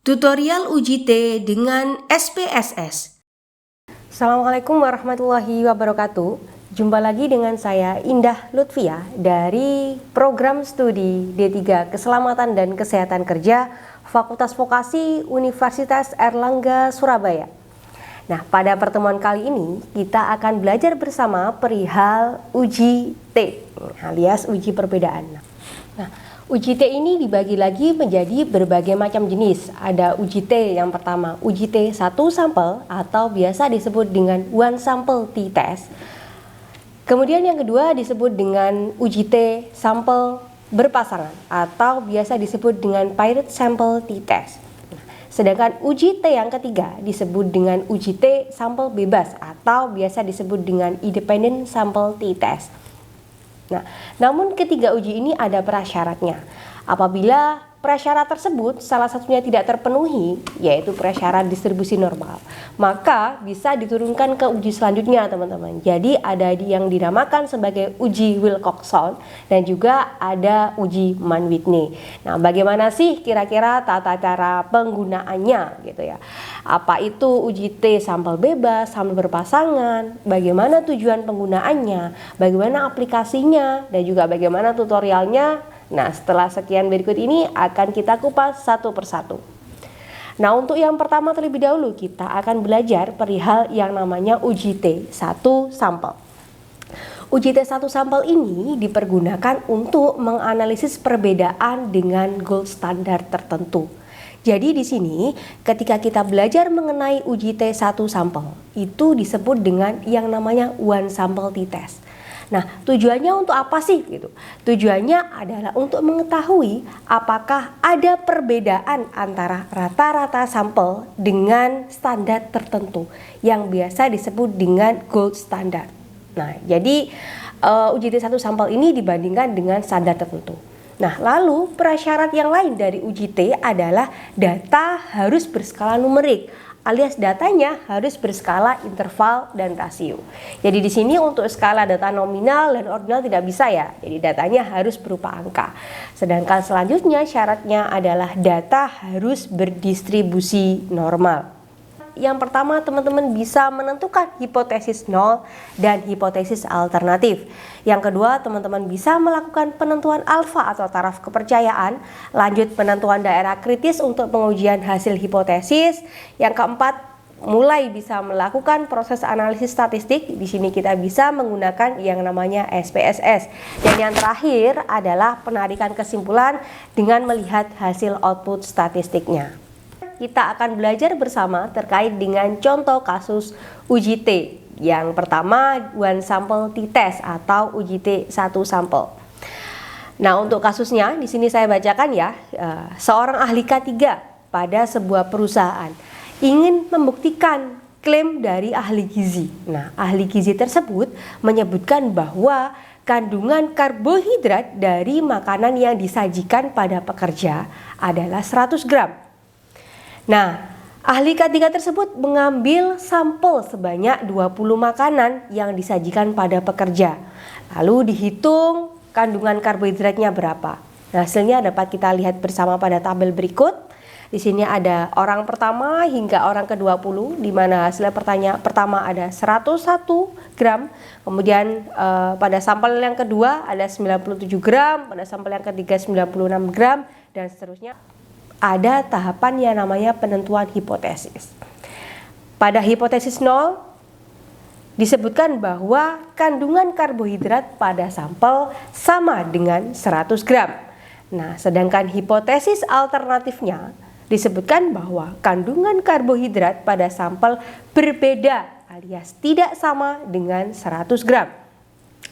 Tutorial uji T dengan SPSS. Assalamualaikum warahmatullahi wabarakatuh. Jumpa lagi dengan saya Indah Lutfia dari program studi D3 Keselamatan dan Kesehatan Kerja Fakultas Vokasi Universitas Airlangga Surabaya. Nah, pada pertemuan kali ini kita akan belajar bersama perihal uji T alias uji perbedaan. Nah, uji T ini dibagi lagi menjadi berbagai macam jenis. Ada uji T yang pertama, uji T satu sampel atau biasa disebut dengan one sample t-test. Kemudian yang kedua disebut dengan uji T sampel berpasangan atau biasa disebut dengan paired sample t-test. Sedangkan uji T yang ketiga disebut dengan uji T sampel bebas atau biasa disebut dengan independent sample t-test. Nah, namun ketiga uji ini ada prasyaratnya. Apabila prasyarat tersebut salah satunya tidak terpenuhi, yaitu prasyarat distribusi normal, maka bisa diturunkan ke uji selanjutnya, teman-teman. Jadi ada yang dinamakan sebagai uji Wilcoxon dan juga ada uji Mann-Whitney. Nah, bagaimana sih kira-kira tata cara penggunaannya gitu ya? Apa itu uji T sampel bebas, sampel berpasangan, bagaimana tujuan penggunaannya, bagaimana aplikasinya, dan juga bagaimana tutorialnya. Nah, setelah sekian berikut ini akan kita kupas satu persatu. Nah, untuk yang pertama terlebih dahulu kita akan belajar perihal yang namanya uji T satu sampel. Uji T satu sampel ini dipergunakan untuk menganalisis perbedaan dengan gold standar tertentu. Jadi di sini ketika kita belajar mengenai uji T satu sampel itu disebut dengan yang namanya one sample t-test. Nah, tujuannya untuk apa sih gitu? Tujuannya adalah untuk mengetahui apakah ada perbedaan antara rata-rata sampel dengan standar tertentu yang biasa disebut dengan gold standard. Nah, jadi uji T1 sampel ini dibandingkan dengan standar tertentu. Nah, lalu prasyarat yang lain dari uji T adalah data harus berskala numerik, alias datanya harus berskala interval dan rasio. Jadi di sini untuk skala data nominal dan ordinal tidak bisa ya. Jadi datanya harus berupa angka. Sedangkan selanjutnya syaratnya adalah data harus berdistribusi normal. Yang pertama, teman-teman bisa menentukan hipotesis nol dan hipotesis alternatif. Yang kedua, teman-teman bisa melakukan penentuan alfa atau taraf kepercayaan, lanjut penentuan daerah kritis untuk pengujian hasil hipotesis. Yang keempat, mulai bisa melakukan proses analisis statistik. Di sini kita bisa menggunakan yang namanya SPSS. Dan yang terakhir adalah penarikan kesimpulan dengan melihat hasil output statistiknya. Kita akan belajar bersama terkait dengan contoh kasus uji T. Yang pertama, one sample t-test atau uji T satu sampel. Nah, untuk kasusnya di sini saya bacakan ya. Seorang ahli K3 pada sebuah perusahaan ingin membuktikan klaim dari ahli gizi. Nah, ahli gizi tersebut menyebutkan bahwa kandungan karbohidrat dari makanan yang disajikan pada pekerja adalah 100 gram. Nah, ahli K3 tersebut mengambil sampel sebanyak 20 makanan yang disajikan pada pekerja. Lalu dihitung kandungan karbohidratnya berapa. Nah, hasilnya dapat kita lihat bersama pada tabel berikut. Di sini ada orang pertama hingga orang ke-20, di mana hasilnya pertama ada 101 gram. Kemudian pada sampel yang kedua ada 97 gram, pada sampel yang ketiga 96 gram, dan seterusnya. Ada tahapan yang namanya penentuan hipotesis. Pada hipotesis 0 disebutkan bahwa kandungan karbohidrat pada sampel sama dengan 100 gram. Nah, sedangkan hipotesis alternatifnya disebutkan bahwa kandungan karbohidrat pada sampel berbeda alias tidak sama dengan 100 gram.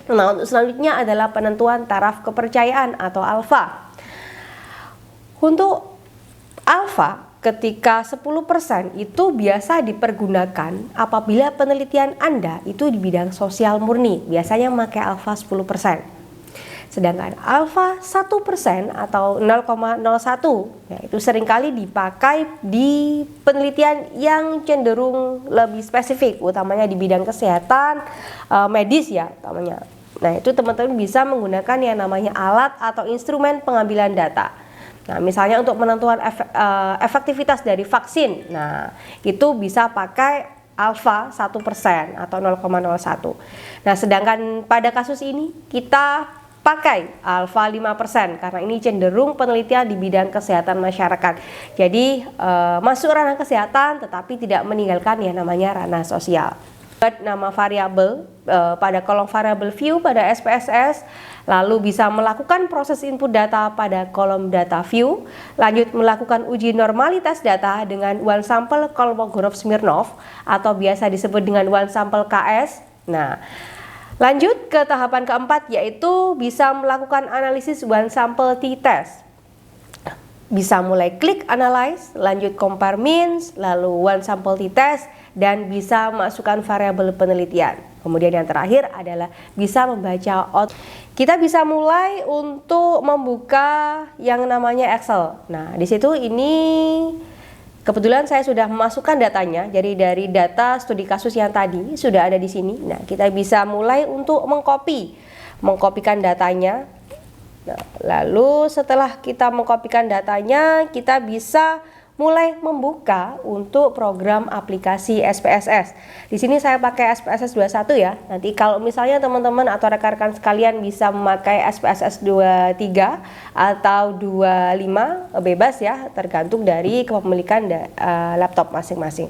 Nah, untuk selanjutnya adalah penentuan taraf kepercayaan atau alfa. Untuk alfa ketika 10% itu biasa dipergunakan apabila penelitian Anda itu di bidang sosial murni, biasanya memakai alfa 10%. Sedangkan alfa 1% atau 0,01 ya, itu seringkali dipakai di penelitian yang cenderung lebih spesifik, utamanya di bidang kesehatan medis ya utamanya. Nah, itu teman-teman bisa menggunakan yang namanya alat atau instrumen pengambilan data. Nah, misalnya untuk menentukan efektivitas dari vaksin, nah itu bisa pakai alfa 1% atau 0,01. Nah, sedangkan pada kasus ini kita pakai alfa 5% karena ini cenderung penelitian di bidang kesehatan masyarakat. Jadi masuk ranah kesehatan tetapi tidak meninggalkan yang namanya ranah sosial. Nama variabel pada kolom variable view pada SPSS, lalu bisa melakukan proses input data pada kolom data view, lanjut melakukan uji normalitas data dengan one sample Kolmogorov-Smirnov atau biasa disebut dengan one sample KS. Nah, lanjut ke tahapan keempat, yaitu bisa melakukan analisis one sample t-test. Bisa mulai klik analyze, lanjut compare means, lalu one sample t-test, dan bisa masukkan variabel penelitian. Kemudian yang terakhir adalah bisa membaca output. Kita bisa mulai untuk membuka yang namanya Excel. Nah, di situ ini kebetulan saya sudah memasukkan datanya. Jadi dari data studi kasus yang tadi sudah ada di sini. Nah, kita bisa mulai untuk mengkopikan datanya. Nah, lalu setelah kita mengkopikan datanya, kita bisa mulai membuka untuk program aplikasi SPSS. Di sini saya pakai SPSS 21 ya. Nanti kalau misalnya teman-teman atau rekan-rekan sekalian bisa memakai SPSS 23 atau 25 bebas ya, tergantung dari kepemilikan laptop masing-masing.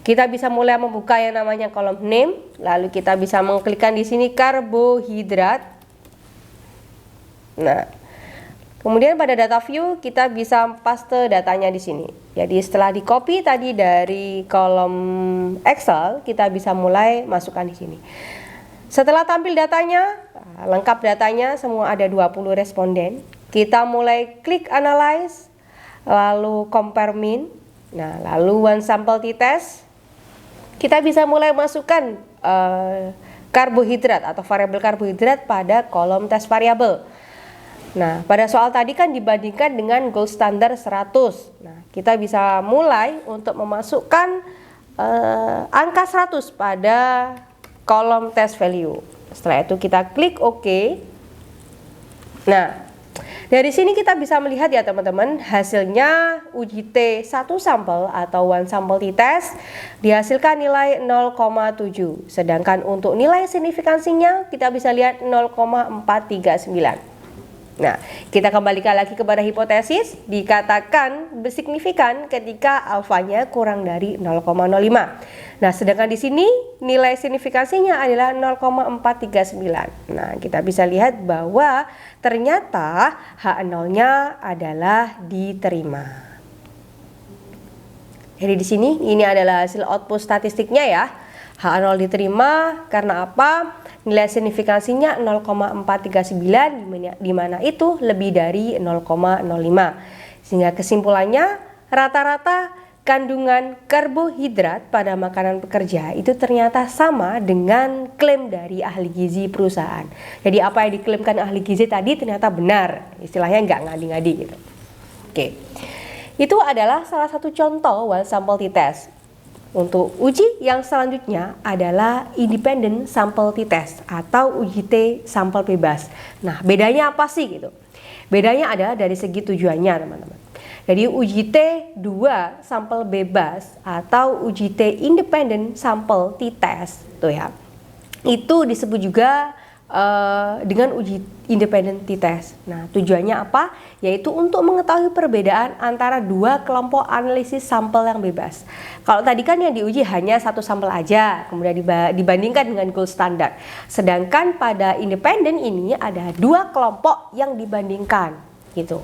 Kita bisa mulai membuka yang namanya kolom name, lalu kita bisa mengklikkan di sini karbohidrat. Nah, kemudian pada data view kita bisa paste datanya di sini. Jadi setelah di copy tadi dari kolom Excel, kita bisa mulai masukkan di sini. Setelah tampil datanya, lengkap datanya, semua ada 20 responden. Kita mulai klik analyze, lalu compare mean, nah lalu one sample t-test. Kita bisa mulai masukkan karbohidrat atau variabel karbohidrat pada kolom tes variabel. Nah, pada soal tadi kan dibandingkan dengan gold standard 100. Nah, kita bisa mulai untuk memasukkan angka 100 pada kolom test value. Setelah itu kita klik OK. Nah, dari sini kita bisa melihat ya teman-teman, hasilnya uji T 1 sampel atau one sample t-test dihasilkan nilai 0,7. Sedangkan untuk nilai signifikansinya kita bisa lihat 0,439. Nah, kita kembalikan lagi kepada hipotesis, dikatakan bersignifikan ketika alfanya kurang dari 0,05. Nah, sedangkan di sini nilai signifikansinya adalah 0,439. Nah, kita bisa lihat bahwa ternyata H0-nya adalah diterima. Jadi di sini ini adalah hasil output statistiknya ya. H0 diterima karena apa? Nilai signifikansinya 0,439 di mana itu lebih dari 0,05. Sehingga kesimpulannya rata-rata kandungan karbohidrat pada makanan pekerja itu ternyata sama dengan klaim dari ahli gizi perusahaan. Jadi apa yang diklaimkan ahli gizi tadi ternyata benar. Istilahnya nggak ngadi-ngadi gitu. Oke. Itu adalah salah satu contoh one sample t-test. Untuk uji yang selanjutnya adalah independent sample t-test atau uji T sampel bebas. Nah, bedanya apa sih gitu? Bedanya adalah dari segi tujuannya, teman-teman. Jadi uji T 2 sampel bebas atau uji T independent sample t-test tuh ya. Itu disebut juga dengan uji independent t-test. Nah, tujuannya apa? Yaitu untuk mengetahui perbedaan antara dua kelompok analisis sampel yang bebas. Kalau tadi kan yang diuji hanya satu sampel aja, kemudian dibandingkan dengan gold standard. Sedangkan pada independen ini ada dua kelompok yang dibandingkan, gitu.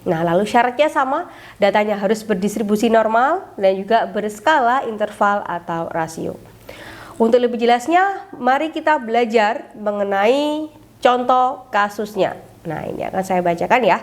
Nah, lalu syaratnya sama, datanya harus berdistribusi normal dan juga berskala interval atau rasio. Untuk lebih jelasnya, mari kita belajar mengenai contoh kasusnya. Nah, ini akan saya bacakan ya.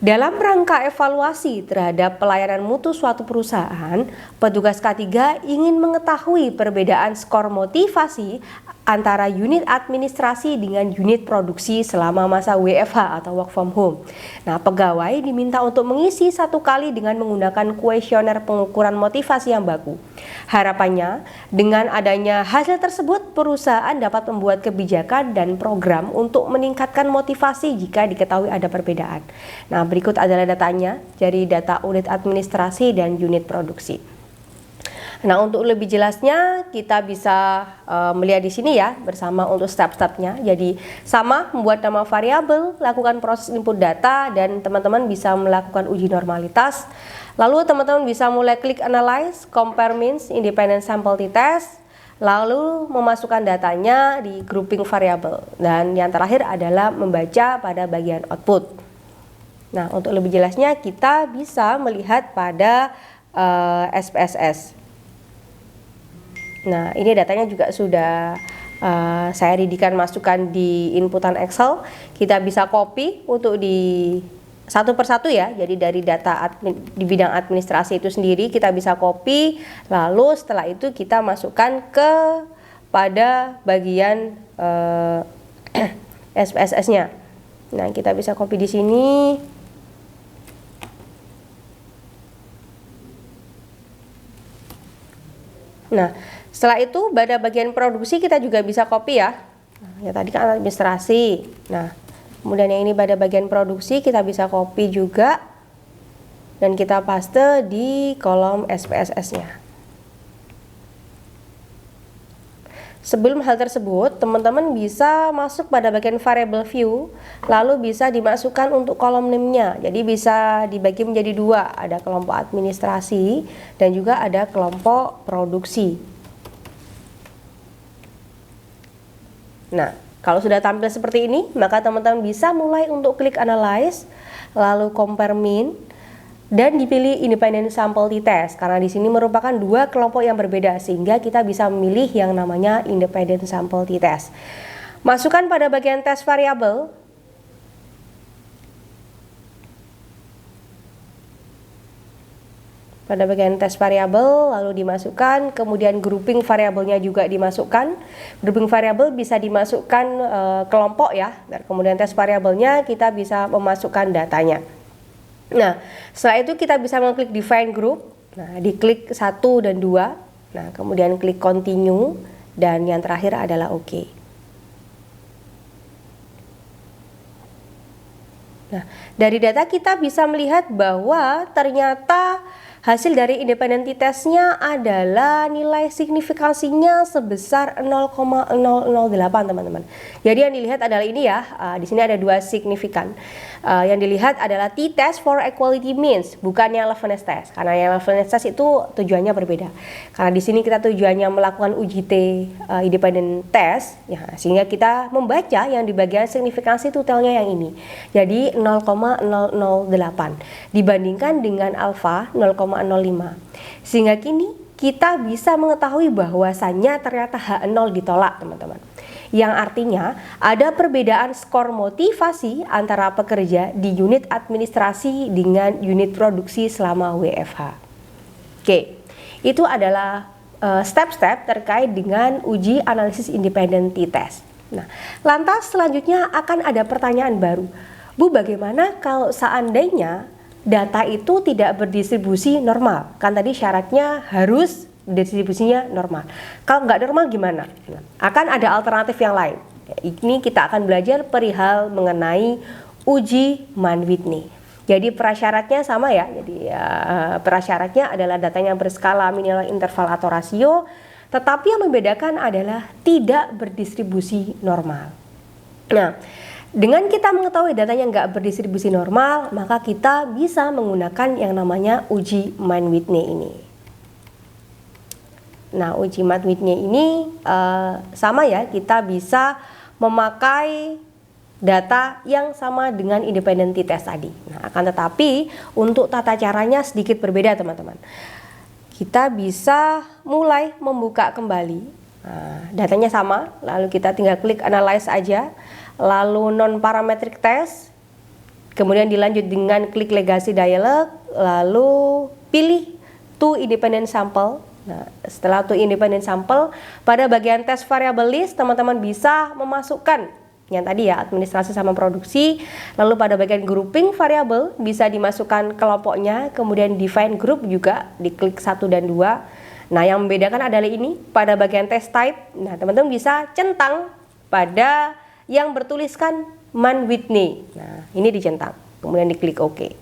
Dalam rangka evaluasi terhadap pelayanan mutu suatu perusahaan, petugas K3 ingin mengetahui perbedaan skor motivasi antara unit administrasi dengan unit produksi selama masa WFH atau work from home. Nah, pegawai diminta untuk mengisi satu kali dengan menggunakan kuesioner pengukuran motivasi yang baku. Harapannya, dengan adanya hasil tersebut, perusahaan dapat membuat kebijakan dan program untuk meningkatkan motivasi jika diketahui ada perbedaan. Nah, Nah, berikut adalah datanya, jadi data unit administrasi dan unit produksi. Nah, untuk lebih jelasnya kita bisa melihat di sini ya bersama untuk step-stepnya. Jadi sama, membuat nama variabel, lakukan proses input data, dan teman-teman bisa melakukan uji normalitas. Lalu teman-teman bisa mulai klik analyze, compare means, independent sample t-test, lalu memasukkan datanya di grouping variabel. Dan yang terakhir adalah membaca pada bagian output. Nah, untuk lebih jelasnya kita bisa melihat pada SPSS. Nah, ini datanya juga sudah saya ridikan masukkan di inputan Excel. Kita bisa copy untuk di satu persatu ya. Jadi dari data di bidang administrasi itu sendiri kita bisa copy. Lalu setelah itu kita masukkan ke pada bagian SPSS-nya. Nah, kita bisa copy di sini. Nah, setelah itu pada bagian produksi kita juga bisa copy ya. Nah, ya tadi kan administrasi. Nah, kemudian yang ini pada bagian produksi kita bisa copy juga dan kita paste di kolom SPSS-nya. Sebelum hal tersebut, teman-teman bisa masuk pada bagian variable view, lalu bisa dimasukkan untuk kolom name-nya. Jadi bisa dibagi menjadi dua, ada kelompok administrasi dan juga ada kelompok produksi. Nah, kalau sudah tampil seperti ini, maka teman-teman bisa mulai untuk klik analyze, lalu compare mean, dan dipilih independent sample t-test karena di sini merupakan dua kelompok yang berbeda sehingga kita bisa memilih yang namanya independent sample t-test. Masukkan pada bagian test variable. Pada bagian test variable lalu dimasukkan, kemudian grouping variabelnya juga dimasukkan. Grouping variabel bisa dimasukkan kelompok ya. Dan kemudian test variabelnya kita bisa memasukkan datanya. Nah, setelah itu kita bisa mengklik define group. Nah, diklik 1 dan 2. Nah, kemudian klik continue dan yang terakhir adalah OK. Nah, dari data kita bisa melihat bahwa ternyata hasil dari independent t-testnya adalah nilai signifikansinya sebesar 0,008 teman-teman. Jadi yang dilihat adalah ini ya, di sini ada dua signifikan. Yang dilihat adalah t-test for equality means, bukan yang levelness test. Karena yang levelness test itu tujuannya berbeda. Karena di sini kita tujuannya melakukan uji independent test, ya, sehingga kita membaca yang di bagian signifikansi totalnya yang ini. Jadi 0,008 dibandingkan dengan alfa 0,05. Sehingga kini kita bisa mengetahui bahwasannya ternyata H0 ditolak, teman-teman. Yang artinya ada perbedaan skor motivasi antara pekerja di unit administrasi dengan unit produksi selama WFH. Oke, itu adalah step-step terkait dengan uji analisis independent t-test. Nah, lantas selanjutnya akan ada pertanyaan baru. Bu, bagaimana kalau seandainya data itu tidak berdistribusi normal? Kan tadi syaratnya harus distribusinya normal. Kalau nggak normal gimana? Nah, akan ada alternatif yang lain. Ini kita akan belajar perihal mengenai uji Mann-Whitney. Jadi prasyaratnya sama ya. Jadi prasyaratnya adalah datanya berskala minimal interval atau rasio, tetapi yang membedakan adalah tidak berdistribusi normal. Nah, dengan kita mengetahui datanya nggak berdistribusi normal, maka kita bisa menggunakan yang namanya uji Mann-Whitney ini. Nah, uji Mann-Whitney ini sama ya, kita bisa memakai data yang sama dengan independent t-test tadi. Nah, akan tetapi untuk tata caranya sedikit berbeda, teman-teman. Kita bisa mulai membuka kembali. Nah, datanya sama, lalu kita tinggal klik analyze aja, lalu non parametric test, kemudian dilanjut dengan klik legacy dialog, lalu pilih to independent sample. Nah, setelah to independent sample, pada bagian test variable list teman-teman bisa memasukkan yang tadi ya, administrasi sama produksi. Lalu pada bagian grouping variable bisa dimasukkan kelompoknya, kemudian define group juga diklik 1 dan 2. Nah, yang membedakan adalah ini pada bagian test type. Nah, teman-teman bisa centang pada yang bertuliskan Mann-Whitney. Nah, ini dicentang. kemudian diklik OK.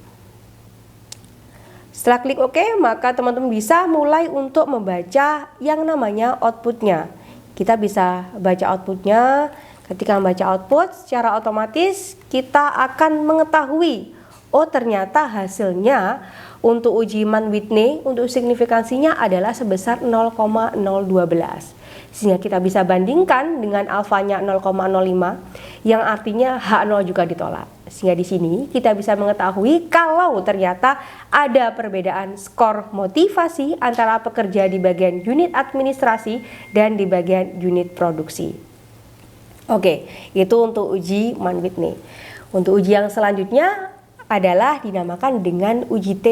Setelah klik OK, maka teman-teman bisa mulai untuk membaca yang namanya outputnya. Kita bisa baca outputnya. Ketika membaca output, secara otomatis kita akan mengetahui, oh ternyata hasilnya untuk uji Mann-Whitney untuk signifikansinya adalah sebesar 0,012. Sehingga kita bisa bandingkan dengan alfanya 0,05 yang artinya H0 juga ditolak. Sehingga di sini kita bisa mengetahui kalau ternyata ada perbedaan skor motivasi antara pekerja di bagian unit administrasi dan di bagian unit produksi. Oke, itu untuk uji Mann-Whitney. Untuk uji yang selanjutnya adalah dinamakan dengan uji T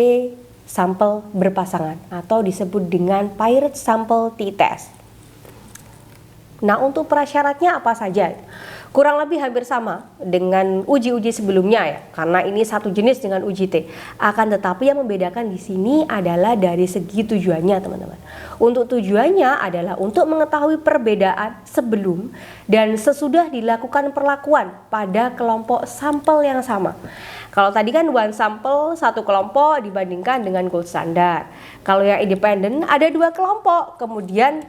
sampel berpasangan atau disebut dengan paired sample t-test. Nah, untuk prasyaratnya apa saja? Kurang lebih hampir sama dengan uji-uji sebelumnya ya, karena ini satu jenis dengan uji T. Akan tetapi yang membedakan di sini adalah dari segi tujuannya, teman-teman. Untuk tujuannya adalah untuk mengetahui perbedaan sebelum dan sesudah dilakukan perlakuan pada kelompok sampel yang sama. Kalau tadi kan one sample satu kelompok dibandingkan dengan gold standard. Kalau yang independen ada dua kelompok, kemudian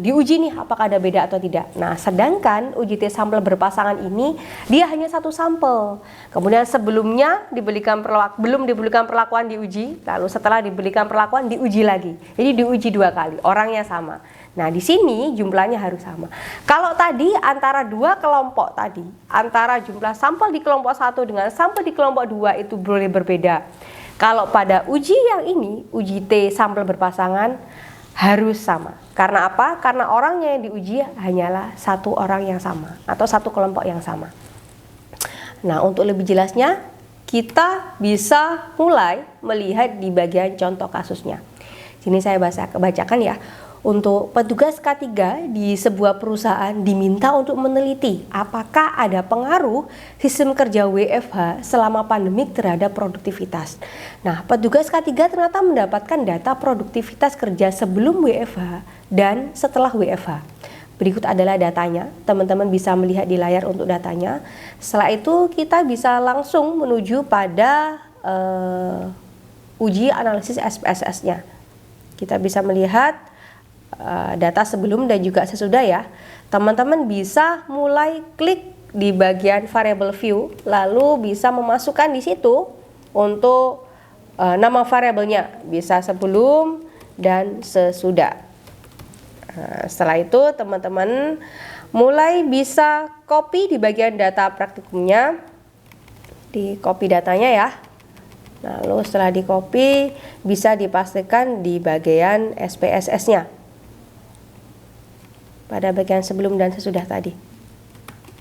diuji nih apakah ada beda atau tidak. Nah, sedangkan uji T sampel berpasangan ini dia hanya satu sampel. Kemudian sebelumnya belum diberikan perlakuan diuji, lalu setelah diberikan perlakuan diuji lagi. Jadi diuji dua kali, orangnya sama. Nah, di sini jumlahnya harus sama. Kalau tadi antara dua kelompok tadi, antara jumlah sampel di kelompok 1 dengan sampel di kelompok 2 itu boleh berbeda. Kalau pada uji yang ini, uji T sampel berpasangan harus sama. Karena apa? Karena orangnya yang diuji hanyalah satu orang yang sama atau satu kelompok yang sama. Nah, untuk lebih jelasnya kita bisa mulai melihat di bagian contoh kasusnya. Sini saya bacakan ya. Untuk petugas K3 di sebuah perusahaan diminta untuk meneliti apakah ada pengaruh sistem kerja WFH selama pandemik terhadap produktivitas. Nah, petugas K3 ternyata mendapatkan data produktivitas kerja sebelum WFH dan setelah WFH. Berikut adalah datanya, teman-teman bisa melihat di layar untuk datanya. Setelah itu kita bisa langsung menuju pada uji analisis SPSS-nya. Kita bisa melihat data sebelum dan juga sesudah ya. Teman-teman bisa mulai klik di bagian variable view, lalu bisa memasukkan di situ untuk nama variabelnya, bisa sebelum dan sesudah. Setelah itu teman-teman mulai bisa copy di bagian data praktikumnya, di copy datanya ya. Lalu setelah di copy bisa dipastikan di bagian SPSS-nya. Pada bagian sebelum dan sesudah tadi,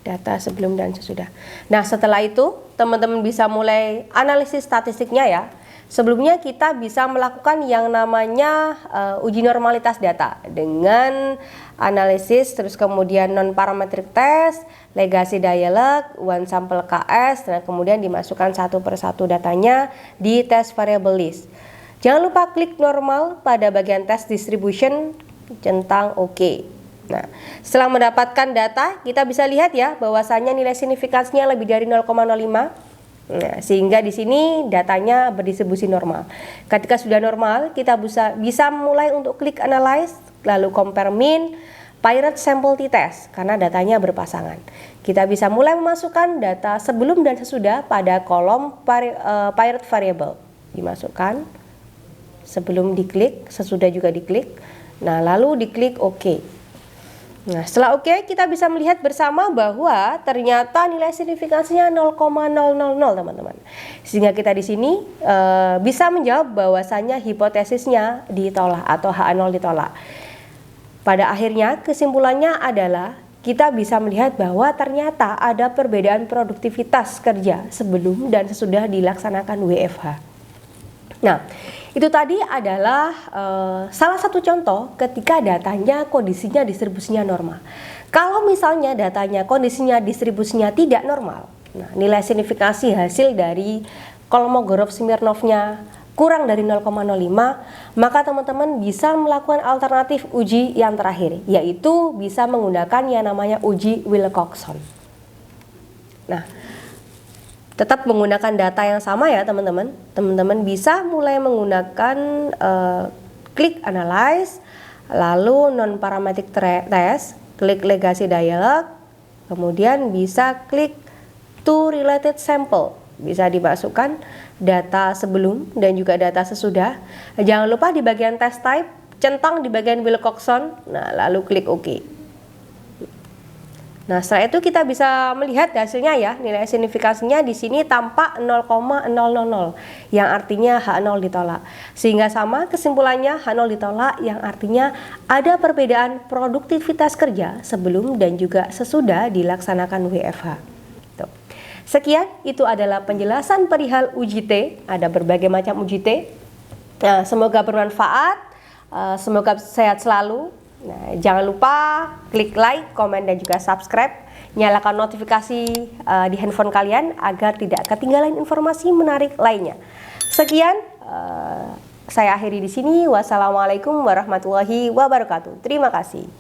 data sebelum dan sesudah. Nah, setelah itu teman-teman bisa mulai analisis statistiknya ya. Sebelumnya kita bisa melakukan yang namanya uji normalitas data dengan analisis, terus kemudian non parametric test, legacy dialog, one sample KS, dan kemudian dimasukkan satu persatu datanya di test variable list. Jangan lupa klik normal pada bagian test distribution, centang OK. Nah, setelah mendapatkan data, kita bisa lihat ya bahwasannya nilai signifikansinya lebih dari 0,05. Nah, sehingga di sini datanya berdistribusi normal. Ketika sudah normal, kita bisa mulai untuk klik analyze, lalu compare mean, paired sample t-test karena datanya berpasangan. Kita bisa mulai memasukkan data sebelum dan sesudah pada kolom paired variable. Dimasukkan, sebelum diklik, sesudah juga diklik. Nah, lalu diklik OK. Nah, setelah OK, kita bisa melihat bersama bahwa ternyata nilai signifikansinya 0,000, teman-teman. Sehingga kita di sini bisa menjawab bahwasannya hipotesisnya ditolak atau H0 ditolak. Pada akhirnya, kesimpulannya adalah kita bisa melihat bahwa ternyata ada perbedaan produktivitas kerja sebelum dan sesudah dilaksanakan WFH. Nah, itu tadi adalah salah satu contoh ketika datanya kondisinya distribusinya normal. Kalau misalnya datanya kondisinya distribusinya tidak normal, nah, nilai signifikansi hasil dari Kolmogorov-Smirnovnya kurang dari 0,05, maka teman-teman bisa melakukan alternatif uji yang terakhir, yaitu bisa menggunakan yang namanya uji Wilcoxon. Nah, Tetap menggunakan data yang sama ya teman-teman. Teman-teman bisa mulai menggunakan klik analyze, lalu non-parametric test, klik legacy dialog, kemudian bisa klik to related sample. Bisa dimasukkan data sebelum dan juga data sesudah. Jangan lupa di bagian test type, centang di bagian Wilcoxon, nah lalu klik OK. Nah, setelah itu kita bisa melihat hasilnya ya. Nilai signifikasinya di sini tampak 0,000, yang artinya H0 ditolak. Sehingga sama kesimpulannya H0 ditolak, yang artinya ada perbedaan produktivitas kerja sebelum dan juga sesudah dilaksanakan WFH. Tuh. Sekian, itu adalah penjelasan perihal UJT. Ada berbagai macam UJT. Nah, semoga bermanfaat, semoga sehat selalu. Nah, jangan lupa klik like, komen, dan juga subscribe. Nyalakan notifikasi di handphone kalian agar tidak ketinggalan informasi menarik lainnya. Sekian, saya akhiri di sini. Wassalamualaikum warahmatullahi wabarakatuh. Terima kasih.